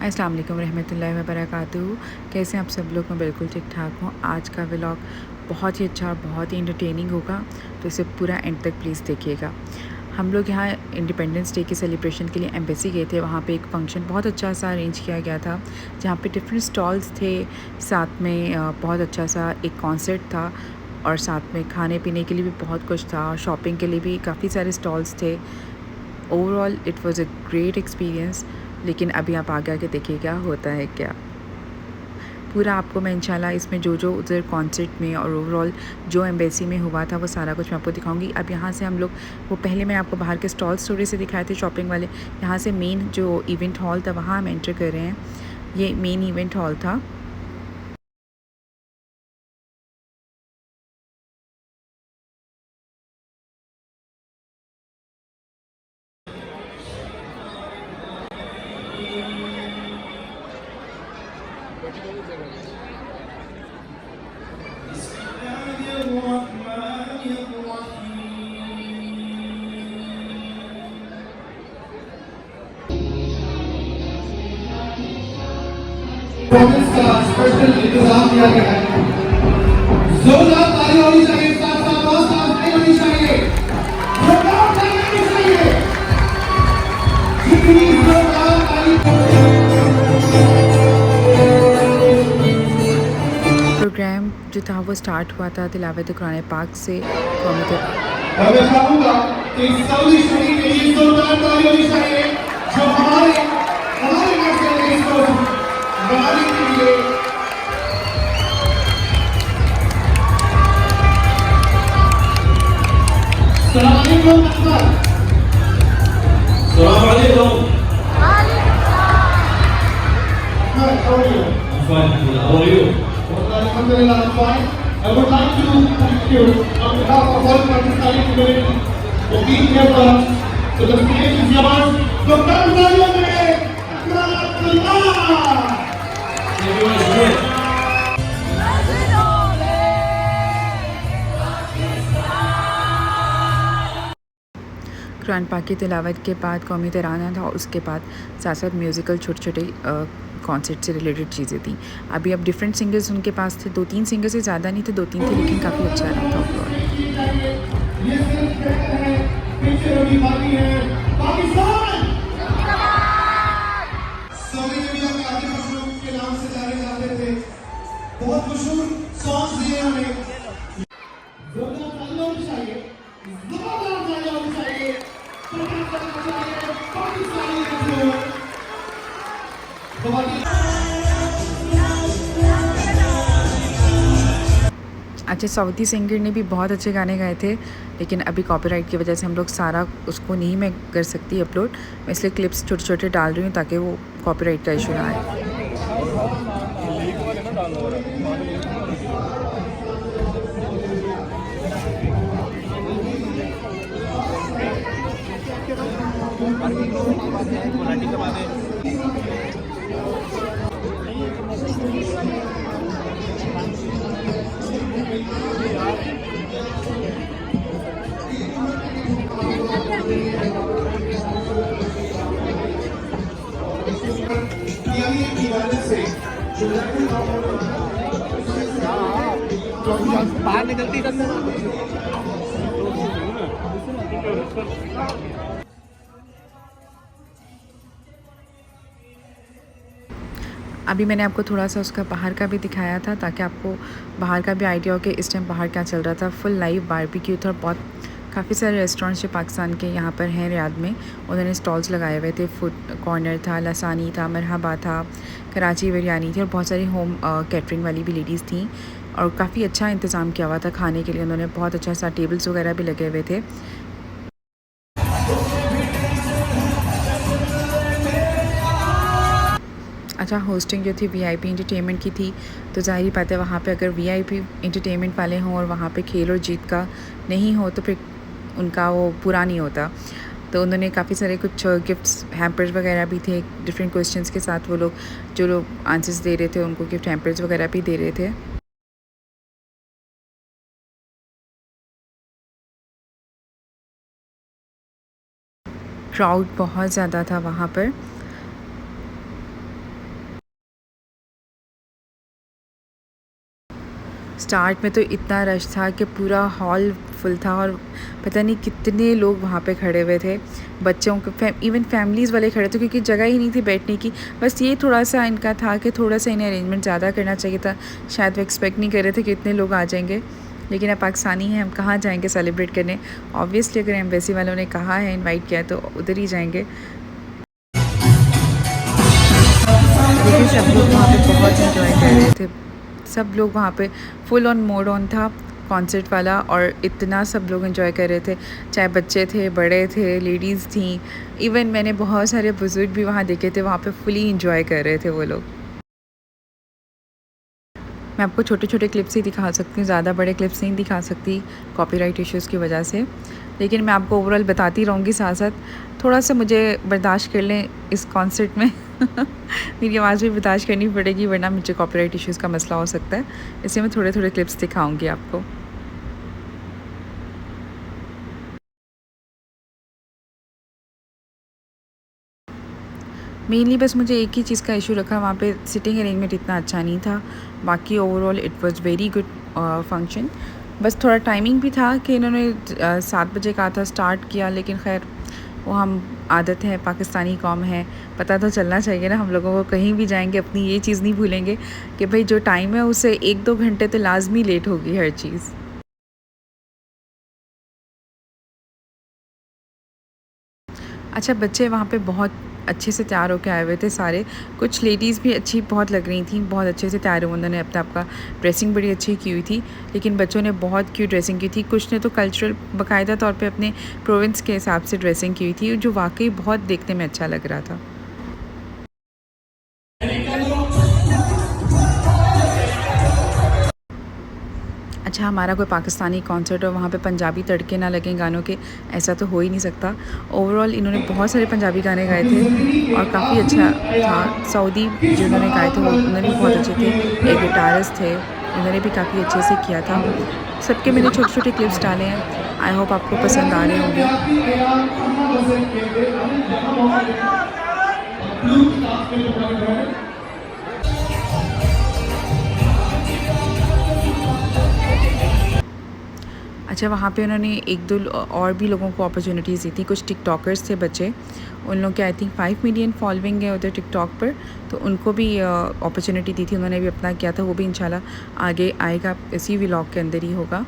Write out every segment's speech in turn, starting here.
अस्सलाम वालेकुम रहमतुल्लाहि व बरकातुहू। कैसे हैं आप सब लोग? मैं बिल्कुल ठीक ठाक हूँ। आज का व्लॉग बहुत ही अच्छा और बहुत ही एंटरटेनिंग होगा, तो इसे पूरा एंड तक प्लीज़ देखिएगा। हम लोग यहाँ इंडिपेंडेंस डे के सेलिब्रेशन के लिए एम्बेसी गए थे। वहाँ पे एक फ़ंक्शन बहुत अच्छा सा अरेंज किया गया था, जहाँ पे डिफरेंट स्टॉल्स थे, साथ में बहुत अच्छा सा एक कॉन्सर्ट था, और साथ में खाने पीने के लिए भी बहुत कुछ था, शॉपिंग के लिए भी काफ़ी सारे स्टॉल्स थे। Overall it was a great experience. लेकिन अभी आप आगे आके देखिएगा होता है क्या। पूरा आपको मैं इंशाल्लाह इसमें जो जो उधर कॉन्सर्ट में और ओवरऑल जो एम्बेसी में हुआ था वो सारा कुछ मैं आपको दिखाऊंगी। अब यहाँ से हम लोग, वो पहले मैं आपको बाहर के स्टॉल्स थोड़े से दिखाए थे शॉपिंग वाले, यहाँ से मेन जो इवेंट हॉल था वहाँ हम एंटर कर रहे हैं। ये मेन इवेंट हॉल था। का स्पेशल इंतजाम किया गया है। जोरदार ताली होनी चाहिए, साथ साथ बहुत ताली होनी चाहिए, जोरदार ताली होनी चाहिए, जितनी जोरदार ताली। प्रोग्राम जो था वो स्टार्ट हुआ था तिलावत कुरान पाक से। मैं चाहूंगा कि सऊदी शरीफ के लिए जोरदार ताली होनी चाहिए, जो हमारे हमारे नेशनल इसको बनाने के लिए। सलाम अलैकुम Akbar. Assalamu alaikum. How are you? I'm fine, alhamdulillah. How are you? Alhamdulillah, I'm fine. I would like to thank you on behalf of all Pakistani community for being here for us. So the stage is yours. So come down here, Akbar. Everyone is great. Quran पाक की तिलावत के बाद कौमी तराना था, और उसके बाद साथ साथ म्यूज़िकल छोटे छोटे कॉन्सर्ट से रिलेटेड चीज़ें थी। अभी अब डिफरेंट सिंगर्स उनके पास थे, 2-3 सिंगर्स से ज़्यादा नहीं थे, 2-3 थे, लेकिन काफ़ी अच्छा रहा था ओवरऑल। ये सिर्फ कहते हैं, पीछे अभी बाकी है पाकिस्तान। सऊदी अरबिया में आतिफ असलम के नाम से जाने जाते थे, बहुत मशहूर सॉन्ग्स दिए उन्हें। जोरदार तालियां होनी चाहिए, जोरदार तालियां होनी चाहिए, पाकिस्तानी मशहूर अच्छा, सऊदी सिंगर ने भी बहुत अच्छे गाने गाए थे, लेकिन अभी कॉपीराइट की वजह से हम लोग सारा उसको नहीं मैं कर सकती अपलोड। मैं इसलिए क्लिप्स छोटे छोटे डाल रही हूँ ताकि वो कॉपीराइट का इशू ना आए। बाहर निकलती अभी मैंने आपको थोड़ा सा उसका बाहर का भी दिखाया था, ताकि आपको बाहर का भी आइडिया हो कि इस टाइम बाहर क्या चल रहा था। फुल लाइव बारबेक्यू था। बहुत काफ़ी सारे रेस्टोरेंट्स जो पाकिस्तान के यहाँ पर हैं रियाद में, उन्होंने स्टॉल्स लगाए हुए थे। फूड कॉर्नर था, लसानी था, मरहबा था, कराची बिरयानी थी, और बहुत सारी होम कैटरिंग वाली भी लेडीज़ थी, और काफ़ी अच्छा इंतज़ाम किया हुआ था खाने के लिए। उन्होंने बहुत अच्छा सा टेबल्स वगैरह भी लगे हुए थे। अच्छा, होस्टिंग जो थी वीआईपी एंटरटेनमेंट की थी, तो ज़ाहिर बात है वहाँ पे अगर वीआईपी एंटरटेनमेंट वाले हों और वहाँ पे खेल और जीत का नहीं हो तो फिर उनका वो पूरा नहीं होता। तो उन्होंने काफ़ी सारे कुछ गिफ्ट्स हैम्पर्स वगैरह भी थे, डिफरेंट क्वेश्चंस के साथ वो लोग जो लोग आंसर्स दे रहे थे उनको गिफ्ट हैम्पर्स वगैरह भी दे रहे थे। क्राउड बहुत ज़्यादा था वहाँ पर। स्टार्ट में तो इतना रश था कि पूरा हॉल फुल था और पता नहीं कितने लोग वहाँ पे खड़े हुए थे, बच्चों के इवन फैमिलीज़ वाले खड़े थे, क्योंकि जगह ही नहीं थी बैठने की। बस ये थोड़ा सा इनका था कि थोड़ा सा इन्हें अरेंजमेंट ज़्यादा करना चाहिए था। शायद वो एक्सपेक्ट नहीं कर रहे थे कि इतने लोग आ जाएंगे, लेकिन अब पाकिस्तानी हैं, हम कहाँ जाएंगे सेलिब्रेट करने। ऑब्वियसली अगर एम्बेसी वालों ने कहा है, इनवाइट किया है, तो उधर ही जाएंगे। लेकिन सब लोग वहाँ पे बहुत इंजॉय कर रहे थे। सब लोग वहाँ पे फुल ऑन मोड ऑन था कॉन्सर्ट वाला, और इतना सब लोग एंजॉय कर रहे थे, चाहे बच्चे थे, बड़े थे, लेडीज़ थी। इवन मैंने बहुत सारे बुज़ुर्ग भी वहाँ देखे थे, वहाँ पे फुली इंजॉय कर रहे थे वो लोग। मैं आपको छोटे छोटे क्लिप्स ही दिखा सकती हूँ, ज़्यादा बड़े क्लिप्स नहीं दिखा सकती कॉपीराइट इश्यूज़ की वजह से, लेकिन मैं आपको ओवरऑल बताती रहूँगी साथ साथ। थोड़ा सा मुझे बर्दाश्त कर लें इस कॉन्सर्ट में मेरी आवाज़ भी बर्दाश्त करनी पड़ेगी, वरना मुझे कॉपीराइट इश्यूज़ का मसला हो सकता है। इसलिए मैं थोड़े थोड़े क्लिप्स दिखाऊँगी आपको। मेनली बस मुझे एक ही चीज़ का इशू रखा, वहाँ पे सिटिंग अरेंजमेंट इतना अच्छा नहीं था। बाकी overall it was very good function. बस थोड़ा टाइमिंग भी था कि इन्होंने 7 बजे कहा था स्टार्ट किया, लेकिन खैर वो हम आदत है, पाकिस्तानी कौम है, पता तो चलना चाहिए ना हम लोगों को। कहीं भी जाएंगे अपनी ये चीज़ नहीं भूलेंगे कि भाई जो टाइम है उससे 1-2 घंटे तो लाजमी लेट होगी हर चीज़। अच्छा, बच्चे वहाँ पे बहुत अच्छे से तैयार होके आए हुए थे सारे। कुछ लेडीज़ भी अच्छी बहुत लग रही थी, बहुत अच्छे से तैयार हुए, उन्होंने अपना आपका ड्रेसिंग बड़ी अच्छी की हुई थी। लेकिन बच्चों ने बहुत क्यूट ड्रेसिंग की थी। कुछ ने तो कल्चरल बाकायदा तौर पे अपने प्रोविंस के हिसाब से ड्रेसिंग की हुई थी, जो वाक़ई बहुत देखने में अच्छा लग रहा था। अच्छा, हमारा कोई पाकिस्तानी कॉन्सर्ट और वहाँ पे पंजाबी तड़के ना लगें गानों के, ऐसा तो हो ही नहीं सकता। ओवरऑल इन्होंने बहुत सारे पंजाबी गाने गाए थे और काफ़ी अच्छा था। सऊदी जिन्होंने गाए थे वो उन्होंने भी बहुत अच्छे थे। एक गिटारिस्ट थे, उन्होंने भी काफ़ी अच्छे से किया था। सबके मैंने छोटे छोटे क्लिप्स डाले हैं, आई होप आपको पसंद आ रहे होंगे। अच्छा, वहाँ पे उन्होंने 1-2 और भी लोगों को अपॉर्चुनिटीज़ दी थी। कुछ टिकटॉकर्स थे बच्चे, उन लोगों के आई थिंक 5 मिलियन फॉलोइंग है उधर टिकटॉक पर, तो उनको भी अपॉर्चुनिटी दी थी। उन्होंने भी अपना किया था, वो भी इंशाल्लाह आगे आएगा, इसी व्लॉग के अंदर ही होगा।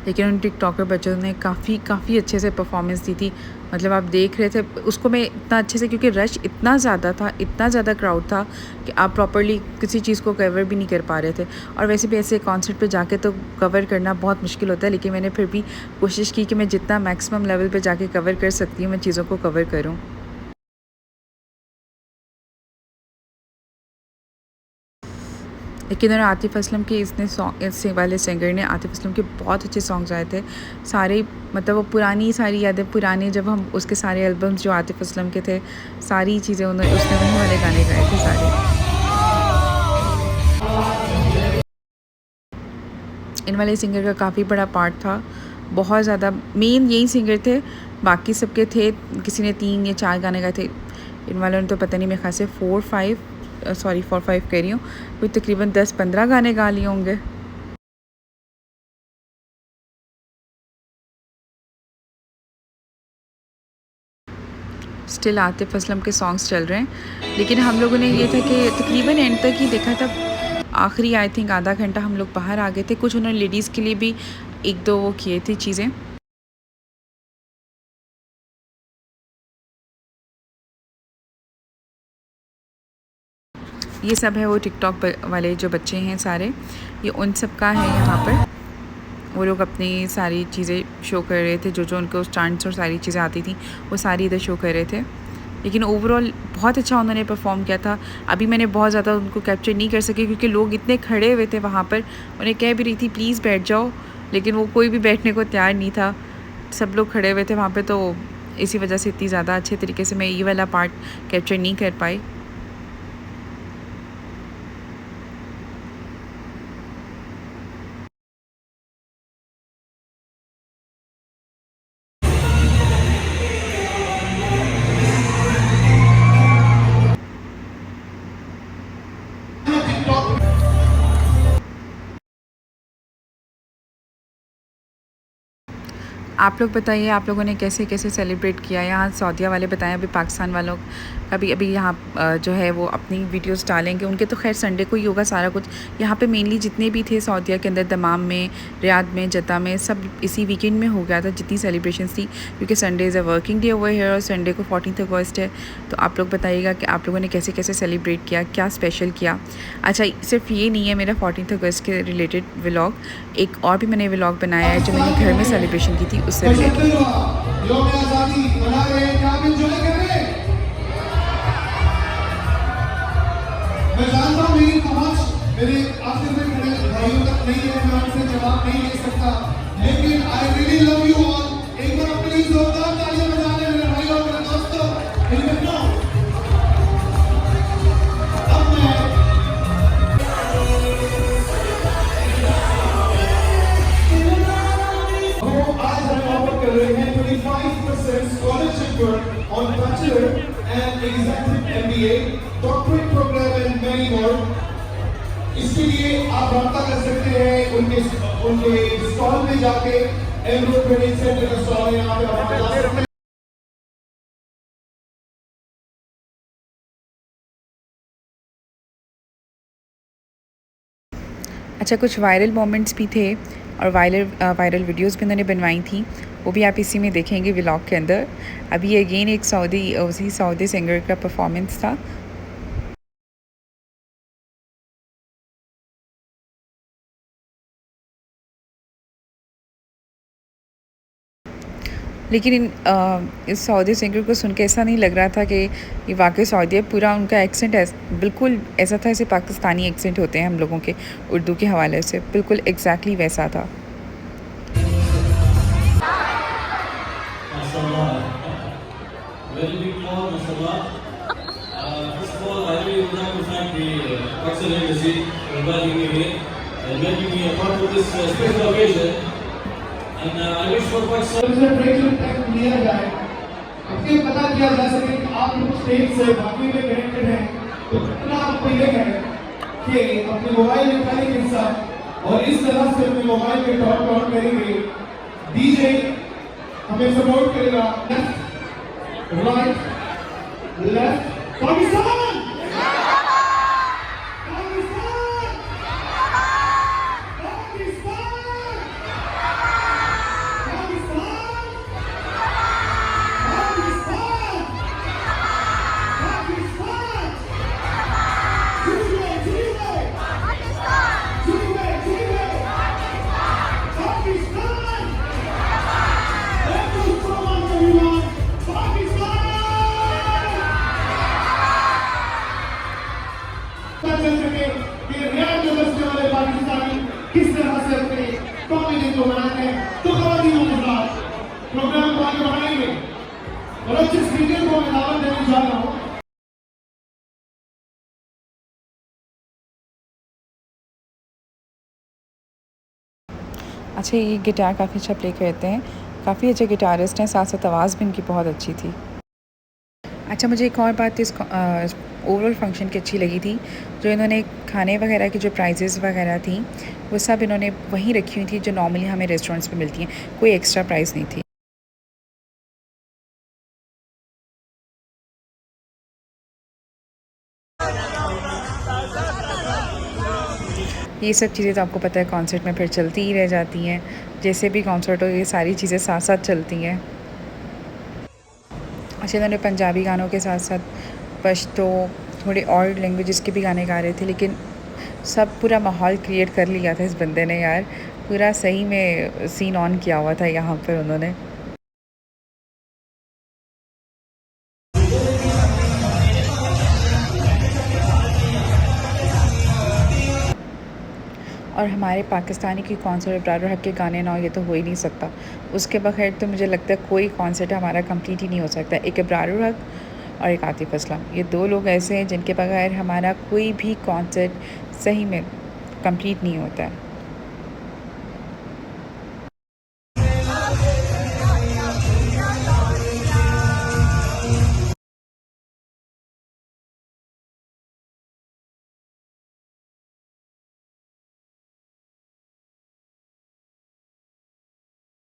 लेकिन उन टिकटॉकर बच्चों ने काफ़ी अच्छे से परफॉर्मेंस दी थी। मतलब आप देख रहे थे उसको मैं इतना अच्छे से, क्योंकि रश इतना ज़्यादा था, इतना ज़्यादा क्राउड था कि आप प्रॉपर्ली किसी चीज़ को कवर भी नहीं कर पा रहे थे। और वैसे भी ऐसे कॉन्सर्ट पे जाके तो कवर करना बहुत मुश्किल होता है, लेकिन मैंने फिर भी कोशिश की कि मैं जितना मैक्सिमम लेवल पे जाके कवर कर सकती हूँ, मैं चीज़ों को कवर करूँ। लेकिन उन्होंने आतिफ़ असलम के इसने सॉन्ग, इस वाले सिंगर ने आतिफ़ असलम के बहुत अच्छे सॉन्ग्स आए थे सारे। मतलब वो पुरानी सारी यादें, पुराने जब हम उसके सारे एल्बम्स जो आतिफ़ असलम के थे, सारी चीज़ें उन्होंने, उसने वही वाले गाने गाए थे सारे। इन वाले सिंगर का काफ़ी बड़ा पार्ट था, बहुत ज़्यादा मेन यही सिंगर थे, बाकी सबके थे, किसी ने 3 या 4 गाने गाए थे। इन वालों ने तो पता नहीं, मेरे ख्याल से 4-5 कह रही हूँ, कोई तकरीबन 10-15 गाने गा लिए होंगे। स्टिल आतिफ़ असलम के सॉन्ग्स चल रहे हैं, लेकिन हम लोगों ने ये था कि तकरीबन एंड तक ही देखा था। आखिरी आई थिंक आधा घंटा हम लोग बाहर आ गए थे। कुछ उन्होंने लेडीज़ के लिए भी 1-2 वो किए थे चीज़ें। ये सब है वो टिकटॉक वाले जो बच्चे हैं सारे, ये उन सब का है यहाँ पर। वो लोग अपनी सारी चीज़ें शो कर रहे थे, जो जो उनको स्टंट्स और सारी चीज़ें आती थी वो सारी इधर शो कर रहे थे। लेकिन ओवरऑल बहुत अच्छा उन्होंने परफॉर्म किया था। अभी मैंने बहुत ज़्यादा उनको कैप्चर नहीं कर सकी, क्योंकि लोग इतने खड़े हुए थे वहाँ पर। उन्हें कह भी रही थी प्लीज़ बैठ जाओ, लेकिन वो कोई भी बैठने को तैयार नहीं था। सब लोग खड़े हुए थे वहाँ पर, तो इसी वजह से इतनी ज़्यादा अच्छे तरीके से मैं ये वाला पार्ट कैप्चर नहीं कर पाई। आप लोग बताइए आप लोगों ने कैसे कैसे सेलिब्रेट किया। यहाँ सऊदीया वाले बताएं, अभी पाकिस्तान वालों का भी अभी यहाँ जो है वो अपनी वीडियोस डालेंगे। उनके तो खैर संडे को ही होगा सारा कुछ। यहाँ पे मेनली जितने भी थे सऊदीया के अंदर, दमाम में, रियाद में, जद्दा में, सब इसी वीकेंड में हो गया था जितनी सेलिब्रेशंस थी, क्योंकि Sunday is a working day over here और संडे को 14 अगस्त है। तो आप लोग बताइएगा कि आप लोगों ने कैसे कैसे सेलिब्रेट किया, क्या स्पेशल किया। अच्छा, सिर्फ ये नहीं है मेरा 14 अगस्त के रिलेटेड व्लॉग, एक और भी मैंने व्लॉग बनाया है जो मैंने घर में सेलिब्रेशन की थी उससे रिलेटेड। यौम आज़ादी मना रहे हैं, क्या आप एंजॉय कर रहे हैं? मैं जानता हूँ मेरी पहुंच मेरे आखिर में खड़े भाइयों तक नहीं है, मैं उनसे जवाब नहीं दे सकता, लेकिन I really love you all. एक बार प्लीज जोरदार तालियां बजा दें मेरे भाइयों और मेरे दोस्तों, मेरी बहनों। अब मैं आज हम ऑफर कर रहे हैं 25% scholarship on bachelor and executive MBA, doctorate programme and many more. इसके लिए आप रब्ता कर सकते हैं उनके स्टॉल में जाके। एमरो ट्रेनिंग सेंटर का स्टॉल है, यहाँ पे आप जा सकते हैं। अच्छा, कुछ वायरल मोमेंट्स भी थे और वायरल वीडियोस भी उन्होंने बनवाई थी, वो भी आप इसी में देखेंगे व्लॉग के अंदर। अभी अगेन एक सऊदी सिंगर का परफॉर्मेंस था। लेकिन इस सऊदी सिंगर को सुन के ऐसा नहीं लग रहा था कि ये वाकई सऊदी है। पूरा उनका एक्सेंट बिल्कुल ऐसा था जैसे पाकिस्तानी एक्सेंट होते हैं हम लोगों के उर्दू के हवाले से, बिल्कुल एग्जैक्टली वैसा था। Very big crowd, mashallah. First of all, I really would like to thank the Pakistan Embassy for inviting me here and making me a part of this special occasion. And I wish for Pakistan. लिया जाए, आपके पता किया जा सके कि आप लोग स्टेज से बाकी में कनेक्टेड हैं, तो कितना आपको ये है कि अपने मोबाइल निकालेंगे इंसान और इस तरह से अपने मोबाइल में टॉप करेंगे। डीजे हमें सपोर्ट करेगा। राइट, लेफ्ट, पाकिस्तान, पाकिस्तान, किस तरह से अपने कॉमेडी को बनाते हैं, तो खवातीनों के साथ प्रोग्राम को आगे बढ़ाएंगे और अच्छे स्पीकर को मैं दावत देने जा रहा हूँ। अच्छा, ये गिटार काफ़ी अच्छा प्ले करते हैं, काफ़ी अच्छे गिटारिस्ट हैं, साथ साथ आवाज़ भी इनकी बहुत अच्छी थी। अच्छा, मुझे एक और बात इस ओवरऑल फंक्शन की अच्छी लगी थी, जो इन्होंने खाने वगैरह की जो प्राइजेज़ वगैरह थी वो सब इन्होंने वहीं रखी हुई थी जो नॉर्मली हमें रेस्टोरेंट्स में मिलती हैं, कोई एक्स्ट्रा प्राइस नहीं थी। ये सब चीज़ें तो आपको पता है कॉन्सर्ट में फिर चलती ही रह जाती हैं, जैसे भी कॉन्सर्ट हो ये सारी चीज़ें साथ साथ चलती हैं। अच्छा, इन्होंने पंजाबी गानों के साथ साथ पश्तो, थोड़े और लैंग्वेजेस के भी गाने गा रहे थे, लेकिन सब पूरा माहौल क्रिएट कर लिया था इस बंदे ने यार, पूरा सही में सीन ऑन किया हुआ था यहाँ पर उन्होंने। और हमारे पाकिस्तानी की कॉन्सर्ट इब्रार हक के गाने ना हो ये तो हो ही नहीं सकता। उसके बगैर तो मुझे लगता है कोई कॉन्सर्ट हमारा कंप्लीट ही नहीं हो सकता। एक इब्रार हक और एक आतिफ़ असलम, ये दो लोग ऐसे हैं जिनके बगैर हमारा कोई भी कॉन्सर्ट सही में कंप्लीट नहीं होता है।